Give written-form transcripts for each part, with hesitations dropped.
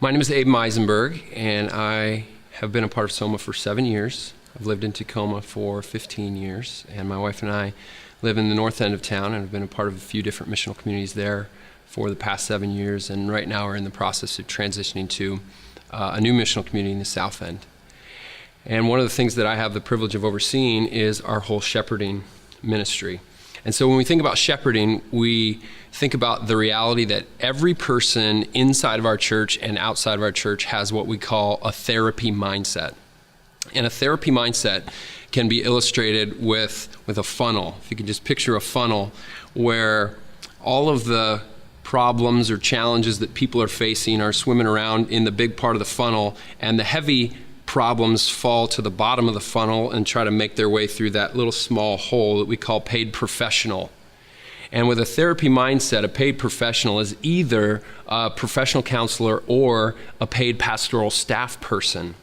My name is Abe Meisenberg, and I have been a part of Soma for 7 years. I've lived in Tacoma for 15 years, and my wife and I live in the north end of town and have been a part of a few different missional communities there for the past 7 years, and right now we're in the process of transitioning to a new missional community in the south end. And one of the things that I have the privilege of overseeing is our whole shepherding ministry. And so when we think about shepherding, we think about the reality that every person inside of our church and outside of our church has what we call a therapy mindset. And a therapy mindset can be illustrated with a funnel. If you can just picture a funnel where all of the problems or challenges that people are facing are swimming around in the big part of the funnel, and the heavy problems fall to the bottom of the funnel and try to make their way through that little small hole that we call paid professional. And with a therapy mindset, a paid professional is either a professional counselor or a paid pastoral staff person.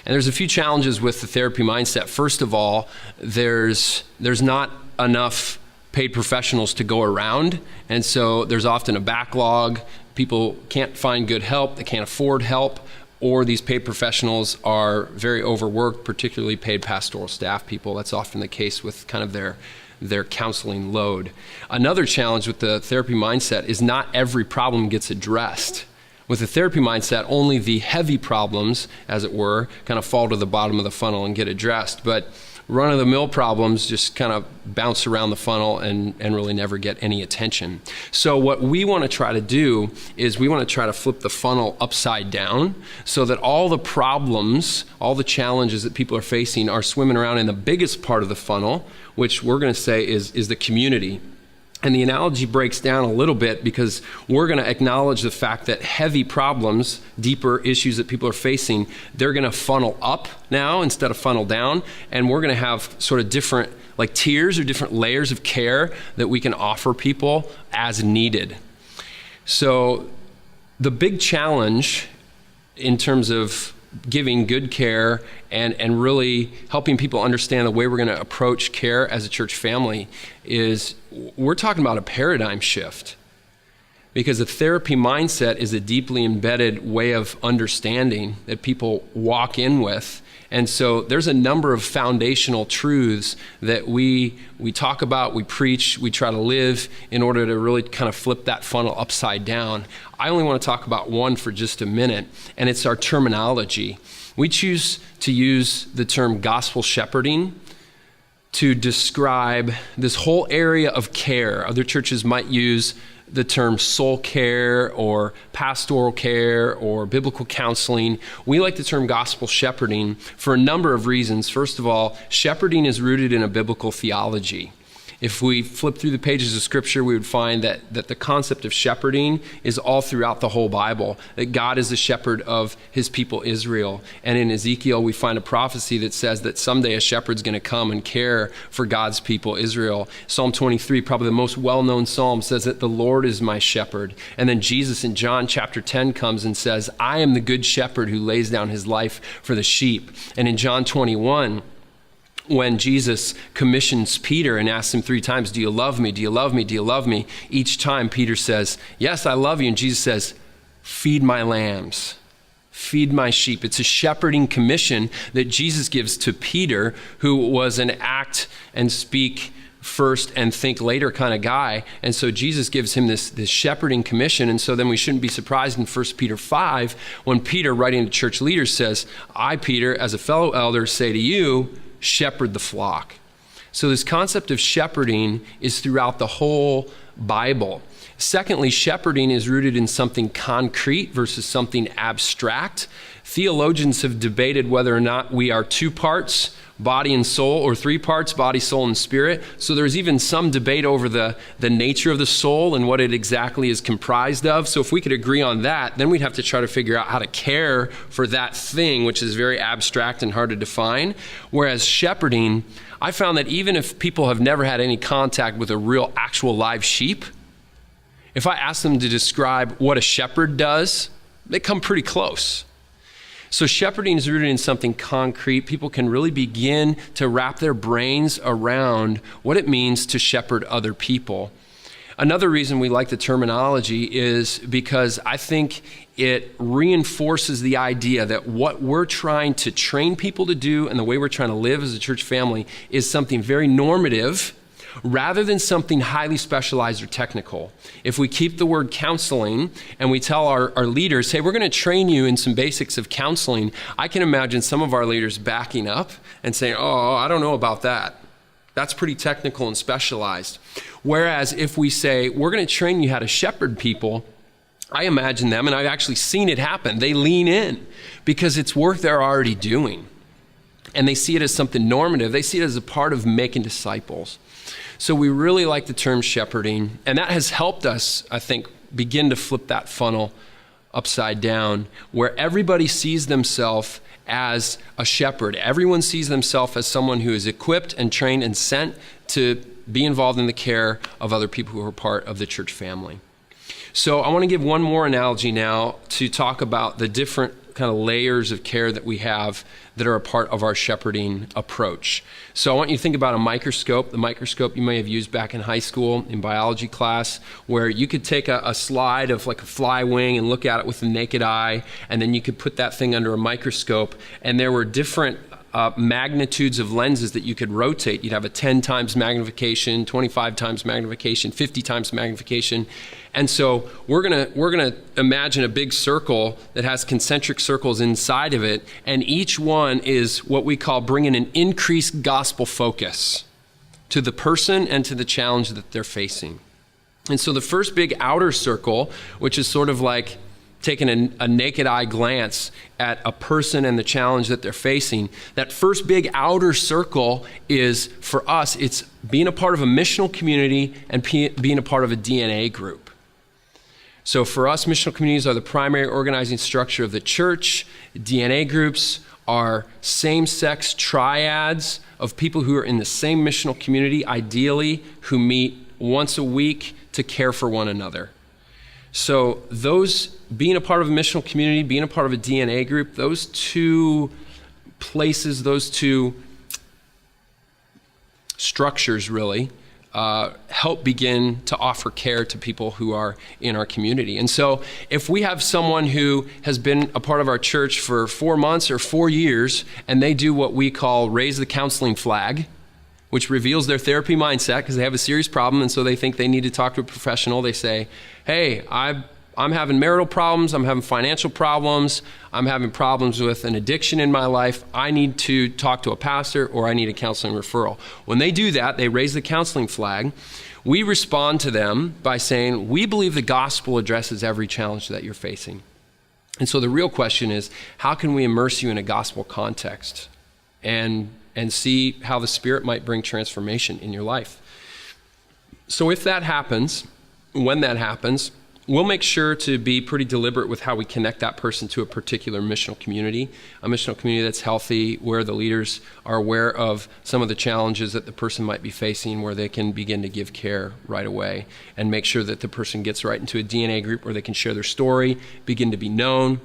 And there's a few challenges with the therapy mindset. First of all, there's not enough paid professionals to go around, and so there's often a backlog. People can't find good help, they can't afford help, or these paid professionals are very overworked, particularly paid pastoral staff people. That's often the case with kind of their counseling load. Another challenge with the therapy mindset is not every problem gets addressed. With the therapy mindset, only the heavy problems, as it were, kind of fall to the bottom of the funnel and get addressed. But run-of-the-mill problems just kind of bounce around the funnel and really never get any attention. So what we want to try to do is we want to try to flip the funnel upside down so that all the problems, all the challenges that people are facing are swimming around in the biggest part of the funnel, which we're going to say is the community. And the analogy breaks down a little bit because we're going to acknowledge the fact that heavy problems, deeper issues that people are facing, they're going to funnel up now instead of funnel down. And we're going to have sort of different like tiers or different layers of care that we can offer people as needed. So the big challenge in terms of giving good care and really helping people understand the way we're going to approach care as a church family is we're talking about a paradigm shift, because a therapy mindset is a deeply embedded way of understanding that people walk in with. And so there's a number of foundational truths that we talk about, we preach, we try to live in order to really kind of flip that funnel upside down. I only want to talk about one for just a minute, and it's our terminology. We choose to use the term gospel shepherding to describe this whole area of care. Other churches might use the term soul care or pastoral care or biblical counseling. We like the term gospel shepherding for a number of reasons. First of all, shepherding is rooted in a biblical theology. If we flip through the pages of Scripture, we would find that the concept of shepherding is all throughout the whole Bible, that God is the shepherd of his people Israel. And in Ezekiel, we find a prophecy that says that someday a shepherd's going to come and care for God's people Israel. Psalm 23, probably the most well-known psalm, says that the Lord is my shepherd. And then Jesus in John chapter 10 comes and says, I am the good shepherd who lays down his life for the sheep. And in John 21, when Jesus commissions Peter and asks him 3 times, do you love me? Do you love me? Do you love me? Each time Peter says, yes, I love you. And Jesus says, feed my lambs, feed my sheep. It's a shepherding commission that Jesus gives to Peter, who was an act and speak first and think later kind of guy. And so Jesus gives him this shepherding commission. And so then we shouldn't be surprised in 1 Peter 5 when Peter, writing to church leaders, says, I, Peter, as a fellow elder, say to you, shepherd the flock. So this concept of shepherding is throughout the whole Bible. Secondly, shepherding is rooted in something concrete versus something abstract. Theologians have debated whether or not we are 2 parts, body and soul, or 3 parts, body, soul, and spirit. So there's even some debate over the nature of the soul and what it exactly is comprised of. So if we could agree on that, then we'd have to try to figure out how to care for that thing, which is very abstract and hard to define. Whereas shepherding, I found that even if people have never had any contact with a real, actual live sheep, if I ask them to describe what a shepherd does, they come pretty close. So shepherding is rooted in something concrete. People can really begin to wrap their brains around what it means to shepherd other people. Another reason we like the terminology is because I think it reinforces the idea that what we're trying to train people to do and the way we're trying to live as a church family is something very normative rather than something highly specialized or technical. If we keep the word counseling and we tell our leaders, hey, we're going to train you in some basics of counseling, I can imagine some of our leaders backing up and saying, oh, I don't know about that. That's pretty technical and specialized. Whereas if we say, we're going to train you how to shepherd people, I imagine them, and I've actually seen it happen, they lean in because it's work they're already doing. And they see it as something normative. They see it as a part of making disciples. So we really like the term shepherding, and that has helped us, I think, begin to flip that funnel upside down, where everybody sees themselves as a shepherd. Everyone sees themselves as someone who is equipped and trained and sent to be involved in the care of other people who are part of the church family. So I want to give one more analogy now to talk about the different kind of layers of care that we have that are a part of our shepherding approach. So I want you to think about a microscope, the microscope you may have used back in high school in biology class, where you could take a slide of like a fly wing and look at it with the naked eye, and then you could put that thing under a microscope, and there were different magnitudes of lenses that you could rotate. You'd have a 10 times magnification, 25 times magnification, 50 times magnification. And so we're gonna imagine a big circle that has concentric circles inside of it, and each one is what we call bringing an increased gospel focus to the person and to the challenge that they're facing. And so the first big outer circle, which is sort of like taking a naked eye glance at a person and the challenge that they're facing, that first big outer circle is, for us, it's being a part of a missional community and being a part of a DNA group. So for us, missional communities are the primary organizing structure of the church. DNA groups are same-sex triads of people who are in the same missional community, ideally, who meet once a week to care for one another. So those, being a part of a missional community, being a part of a DNA group, those two places, those two structures really help begin to offer care to people who are in our community. And so if we have someone who has been a part of our church for 4 months or 4 years, and they do what we call raise the counseling flag, which reveals their therapy mindset because they have a serious problem, and so they think they need to talk to a professional. They say, hey, I'm having marital problems, I'm having financial problems, I'm having problems with an addiction in my life, I need to talk to a pastor, or I need a counseling referral. When they do that, they raise the counseling flag. We respond to them by saying, we believe the gospel addresses every challenge that you're facing. And so the real question is, how can we immerse you in a gospel context and see how the Spirit might bring transformation in your life? So if that happens, when that happens, we'll make sure to be pretty deliberate with how we connect that person to a particular missional community that's healthy, where the leaders are aware of some of the challenges that the person might be facing, where they can begin to give care right away, and make sure that the person gets right into a DNA group where they can share their story, begin to be known,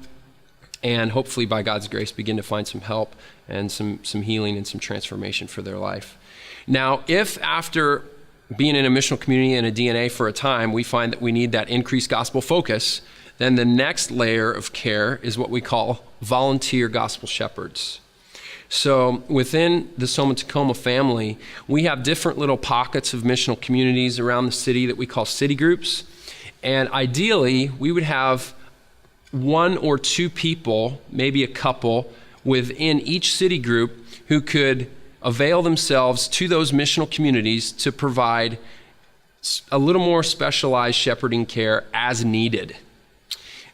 and hopefully by God's grace begin to find some help and some healing and some transformation for their life. Now, if after being in a missional community and a DNA for a time, we find that we need that increased gospel focus, then the next layer of care is what we call volunteer gospel shepherds. So within the Soma-Tacoma family, we have different little pockets of missional communities around the city that we call city groups. And ideally, we would have 1 or 2 people, maybe a couple, within each city group who could avail themselves to those missional communities to provide a little more specialized shepherding care as needed.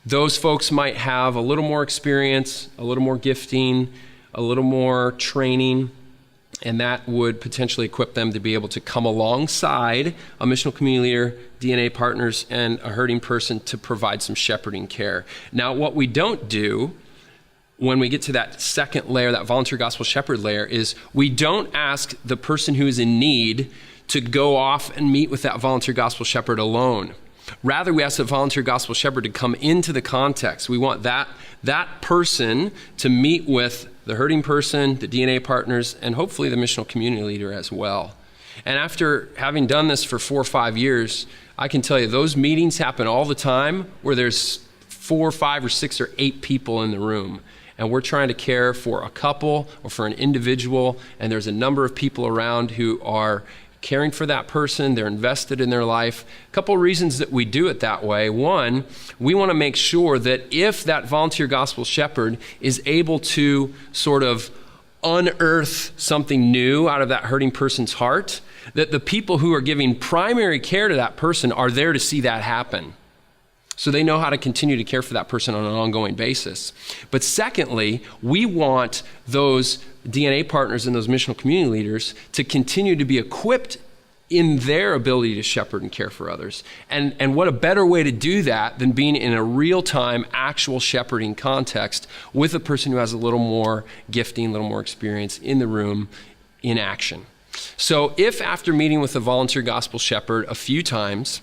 Those folks might have a little more experience, a little more gifting, a little more training, and that would potentially equip them to be able to come alongside a missional community leader, DNA partners, and a hurting person to provide some shepherding care. Now, what we don't do when we get to that second layer, that volunteer gospel shepherd layer, is we don't ask the person who is in need to go off and meet with that volunteer gospel shepherd alone. Rather, we ask the volunteer gospel shepherd to come into the context. We want that person to meet with the hurting person, the DNA partners, and hopefully the missional community leader as well. And after having done this for 4 or 5 years, I can tell you those meetings happen all the time where there's 4, 5, or 6, or 8 people in the room. And we're trying to care for a couple or for an individual, and there's a number of people around who are caring for that person. They're invested in their life. A couple of reasons that we do it that way. One, we want to make sure that if that volunteer gospel shepherd is able to sort of unearth something new out of that hurting person's heart, that the people who are giving primary care to that person are there to see that happen. So they know how to continue to care for that person on an ongoing basis. But secondly, we want those DNA partners and those missional community leaders to continue to be equipped in their ability to shepherd and care for others. And what a better way to do that than being in a real-time, actual shepherding context with a person who has a little more gifting, a little more experience in the room, in action. So if after meeting with a volunteer gospel shepherd a few times,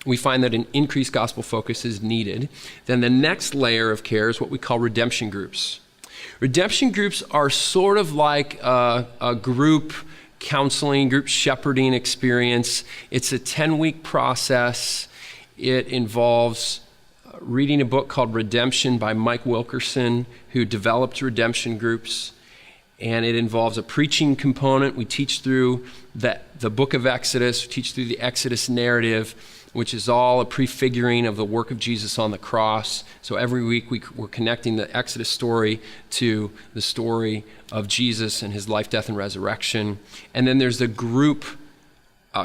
we find that an increased gospel focus is needed, then the next layer of care is what we call redemption groups. Redemption groups are sort of like a group counseling, group shepherding experience. It's a 10-week process. It involves reading a book called Redemption by Mike Wilkerson, who developed redemption groups. And it involves a preaching component. We teach through the book of Exodus, we teach through the Exodus narrative, which is all a prefiguring of the work of Jesus on the cross. So every week we're connecting the Exodus story to the story of Jesus and his life, death, and resurrection. And then there's the group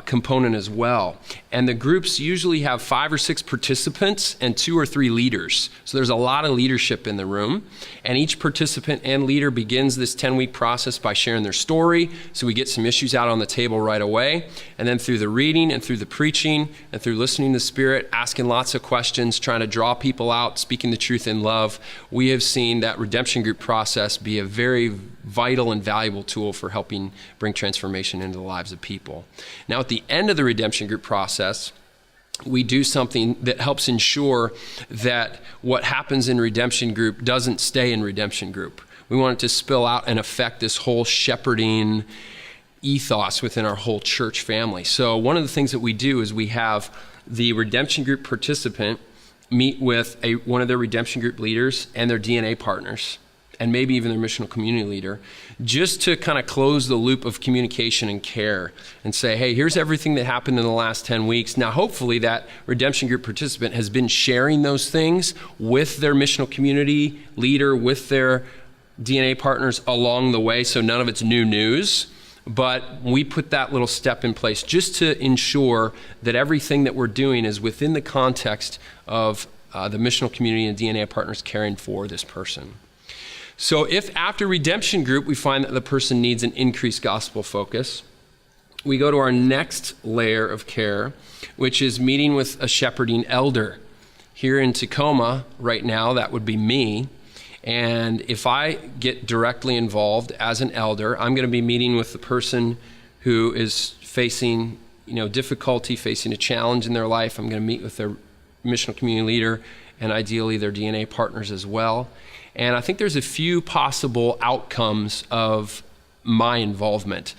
component as well. And the groups usually have 5 or 6 participants and 2 or 3 leaders. So there's a lot of leadership in the room. And each participant and leader begins this 10-week process by sharing their story. So we get some issues out on the table right away. And then through the reading and through the preaching and through listening to the Spirit, asking lots of questions, trying to draw people out, speaking the truth in love, we have seen that redemption group process be a very vital and valuable tool for helping bring transformation into the lives of people. Now, at the end of the redemption group process, we do something that helps ensure that what happens in redemption group doesn't stay in redemption group. We want it to spill out and affect this whole shepherding ethos within our whole church family. So one of the things that we do is we have the redemption group participant meet with one of their redemption group leaders and their DNA partners, and maybe even their missional community leader, just to kind of close the loop of communication and care and say, hey, here's everything that happened in the last 10 weeks. Now, hopefully that redemption group participant has been sharing those things with their missional community leader, with their DNA partners along the way, so none of it's new news. But we put that little step in place just to ensure that everything that we're doing is within the context of the missional community and DNA partners caring for this person. So if after redemption group we find that the person needs an increased gospel focus, we go to our next layer of care, which is meeting with a shepherding elder. Here in Tacoma right now, that would be me. And if I get directly involved as an elder, I'm going to be meeting with the person who is facing, difficulty, facing a challenge in their life. I'm going to meet with their missional community leader and ideally their DNA partners as well. And I think there's a few possible outcomes of my involvement.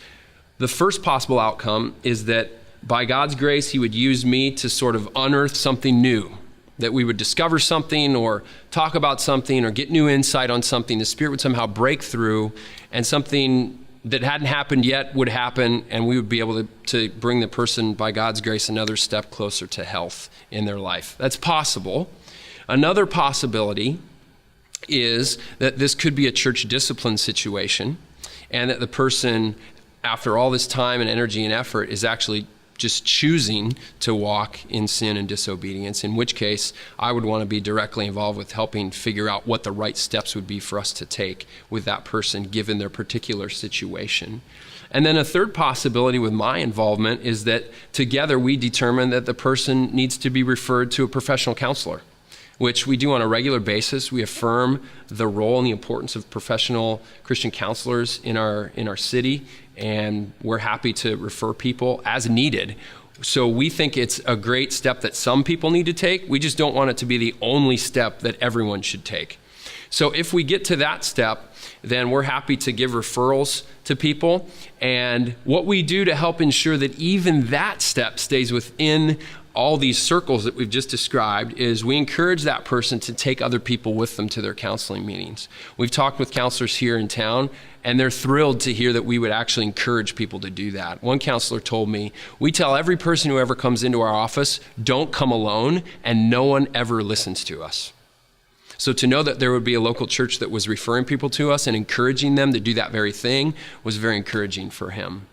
The first possible outcome is that by God's grace, he would use me to sort of unearth something new, that we would discover something or talk about something or get new insight on something. The Spirit would somehow break through and something that hadn't happened yet would happen, and we would be able to bring the person, by God's grace, another step closer to health in their life. That's possible. Another possibility is that this could be a church discipline situation, and that the person, after all this time and energy and effort, is actually just choosing to walk in sin and disobedience, in which case I would want to be directly involved with helping figure out what the right steps would be for us to take with that person given their particular situation. And then a third possibility with my involvement is that together we determine that the person needs to be referred to a professional counselor, which we do on a regular basis. We affirm the role and the importance of professional Christian counselors in our city, and we're happy to refer people as needed. So we think it's a great step that some people need to take. We just don't want it to be the only step that everyone should take. So if we get to that step, then we're happy to give referrals to people. And what we do to help ensure that even that step stays within all these circles that we've just described is we encourage that person to take other people with them to their counseling meetings. We've talked with counselors here in town, and they're thrilled to hear that we would actually encourage people to do that. One counselor told me, we tell every person who ever comes into our office, don't come alone, and no one ever listens to us. So to know that there would be a local church that was referring people to us and encouraging them to do that very thing was very encouraging for him.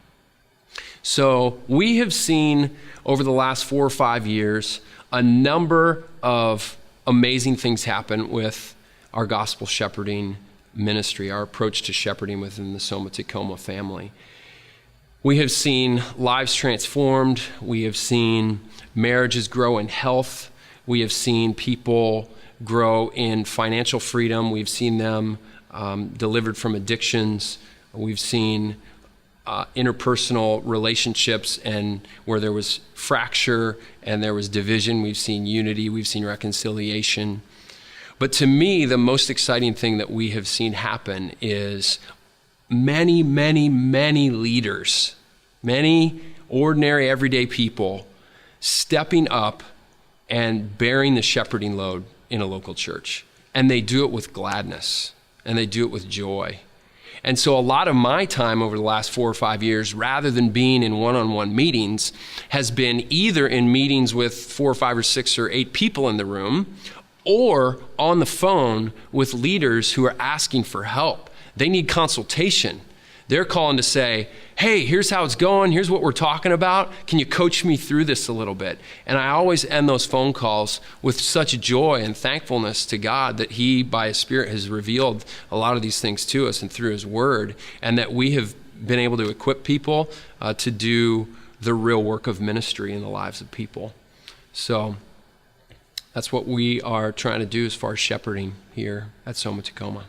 So we have seen over the last 4 or 5 years a number of amazing things happen with our gospel shepherding ministry, our approach to shepherding within the Soma Tacoma family. We have seen lives transformed. We have seen marriages grow in health. We have seen people grow in financial freedom. We've seen them delivered from addictions. We've seen interpersonal relationships, and where there was fracture and there was division, we've seen unity, we've seen reconciliation. But to me, the most exciting thing that we have seen happen is many, many, many leaders, many ordinary, everyday people stepping up and bearing the shepherding load in a local church. And they do it with gladness, and they do it with joy. And so a lot of my time over the last 4 or 5 years, rather than being in one-on-one meetings, has been either in meetings with 4 or 5 or 6 or 8 people in the room, or on the phone with leaders who are asking for help. They need consultation. They're calling to say, hey, here's how it's going. Here's what we're talking about. Can you coach me through this a little bit? And I always end those phone calls with such joy and thankfulness to God that he, by his Spirit, has revealed a lot of these things to us and through his word, and that we have been able to equip people to do the real work of ministry in the lives of people. So that's what we are trying to do as far as shepherding here at Soma Tacoma.